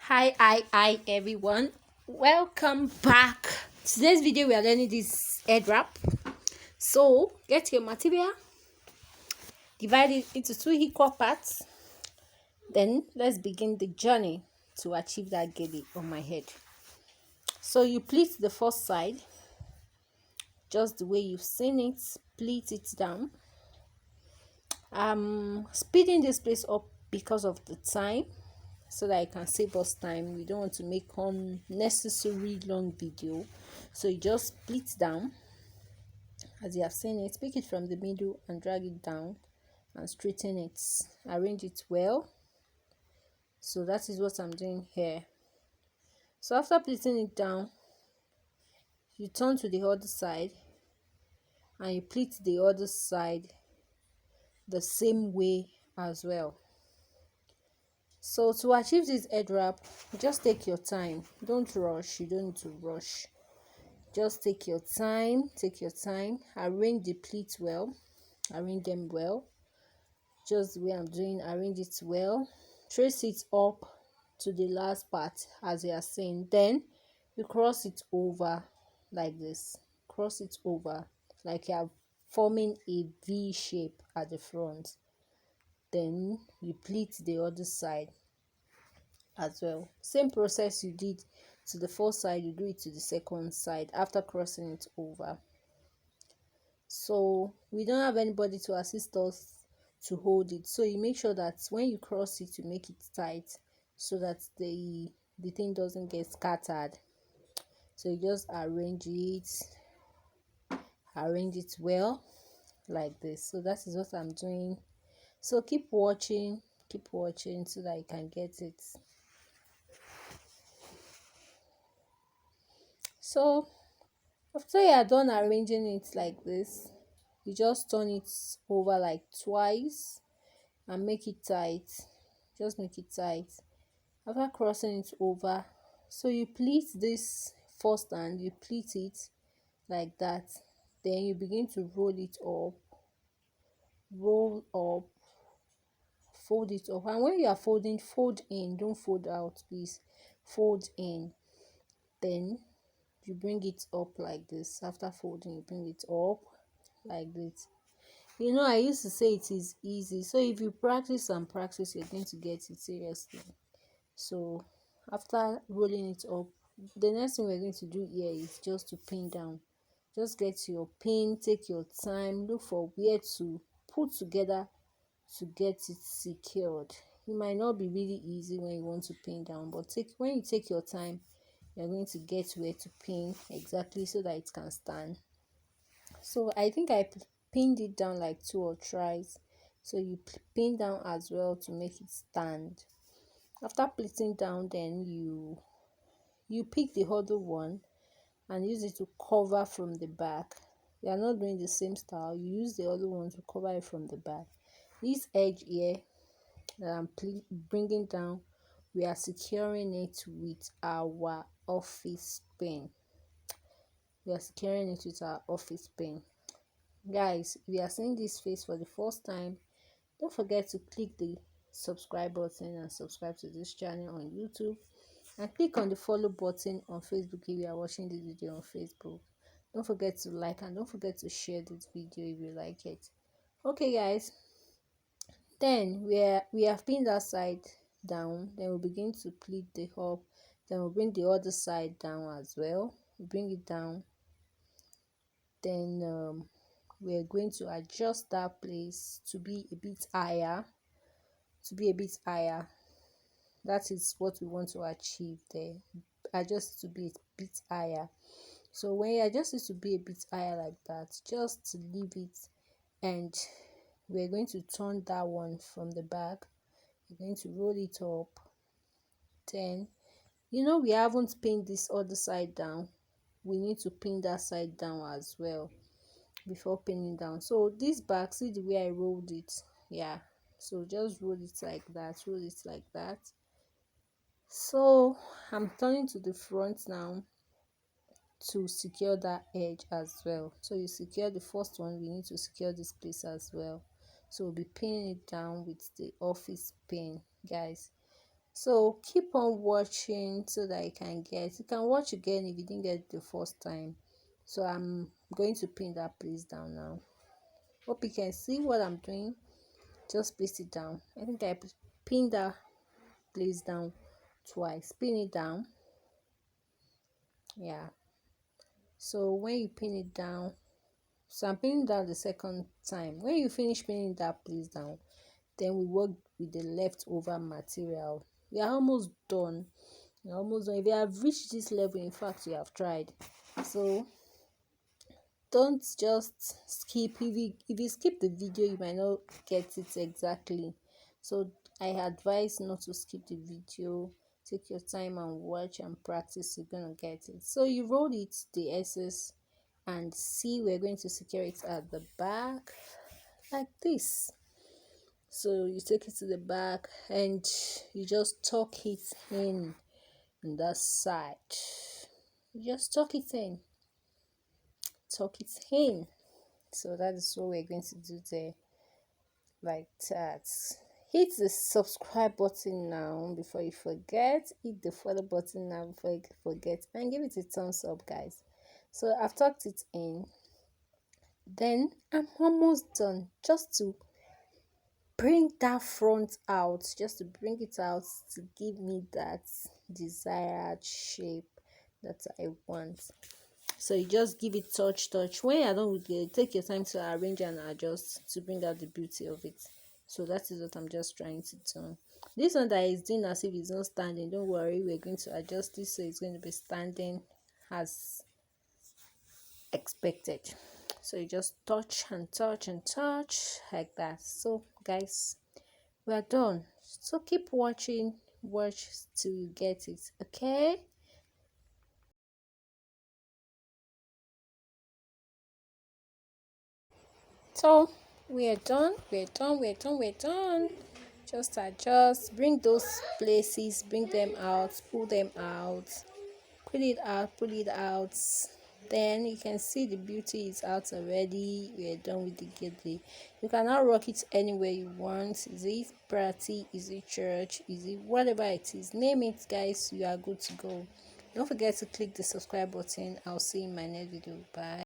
Hi everyone. Welcome back. Today's video we are learning this head wrap. So get your material, divide it into two equal parts. Then let's begin the journey to achieve that gele on my head. So you pleat the first side just the way you've seen it. Pleat it down. I'm speeding this place up because of the time, so that I can save us time. We don't want to make unnecessary long video, so you just split down as you have seen it. Pick it from the middle and drag it down and straighten it, arrange it well. So that is what I'm doing here. So after pleating it down, you turn to the other side and you pleat the other side the same way as well. So to achieve this head wrap, just take your time. Don't rush. You don't need to rush. Just take your time, arrange the pleats well, arrange them well, just the way I'm doing. Arrange it well, trace it up to the last part as you are seeing. Then you cross it over like this, cross it over like you are forming a V shape at the front. Then you pleat the other side as well. Same process you did to the first side, you do it to the second side after crossing it over. So we don't have anybody to assist us to hold it, so you make sure that when you cross it, you make it tight so that the thing doesn't get scattered. So you just arrange it well like this. So that is what I'm doing. So keep watching so that you can get it. So after you are done arranging it like this, you just turn it over like twice and make it tight. Just make it tight after crossing it over. So you pleat this first and you pleat it like that. Then you begin to roll it up, fold it up. And when you are folding, fold in, don't fold out, please. Fold in. Then you bring it up like this. After folding, you bring it up like this. I used to say it is easy. So if you practice and practice, you're going to get it seriously. So after rolling it up, the next thing we're going to do here is just to pin down. Just get your pin, take your time, look for where to put together to get it secured. It might not be really easy when you want to pin down, but when you take your time, you're going to get where to pin exactly so that it can stand. So I think I pinned it down like 2 or thrice. So you pin down as well to make it stand. After pleating down, then you pick the other one and use it to cover from the back. You are not doing the same style. You use the other one to cover it from the back. This edge here that I'm bringing down, we are securing it with our office pin. Guys, if you are seeing this face for the first time, don't forget to click the subscribe button and subscribe to this channel on YouTube, and click on the follow button on Facebook if you are watching this video on Facebook. Don't forget to like and don't forget to share this video if you like it. Okay guys, then we have pinned that side down. Then we'll begin to pleat the up. Then we'll bring the other side down as well. We bring it down. Then we're going to adjust that place to be a bit higher. That is what we want to achieve there. Adjust to be a bit higher. So when you adjust it to be a bit higher like that, just leave it, and we're going to turn that one from the back. We're going to roll it up. Then we haven't pinned this other side down. We need to pin that side down as well before pinning down. So this back, see the way I rolled it? Yeah, so just roll it like that. So I'm turning to the front now to secure that edge as well. So you secure the first one, we need to secure this place as well. So we'll be pinning it down with the office pin, guys. So keep on watching so that you can watch again if you didn't get it the first time. So I'm going to pin that place down now. Hope you can see what I'm doing. Just place it down. I think I pinned that place down twice. Pin it down. Yeah. So when you pin it down, so I'm pinning down the second time. When you finish pinning that place down, then we work with the leftover material. We are almost done. We're almost done. If you have reached this level, in fact, you have tried. So don't just skip. If you skip the video, you might not get it exactly. So I advise not to skip the video. Take your time and watch and practice. You're gonna get it. So you roll it the excess, and see, we're going to secure it at the back like this. So you take it to the back and you just tuck it in on that side. You just tuck it in, tuck it in. So that is what we're going to do there, like that. Hit the subscribe button now before you forget. Hit the follow button now before you forget, and give it a thumbs up, guys. So I've tucked it in. Then I'm almost done. Just to bring that front out, just to bring it out to give me that desired shape that I want. So you just give it touch. When you're done with it, take your time to arrange and adjust to bring out the beauty of it. So that is what I'm just trying to do. This one that is doing as if it's not standing, don't worry, we're going to adjust this so it's going to be standing as expected. So you just touch and touch and touch like that. So guys, we are done. So keep watching, watch till you get it, okay? So we're done. Just adjust, bring those places, bring them out, pull it out. Then you can see the beauty is out already. We're done with the gateway. You can now rock it anywhere you want. Is it party, is it church, is it whatever it is, name it, guys. You are good to go. Don't forget to click the subscribe button. I'll see you in my next video. Bye.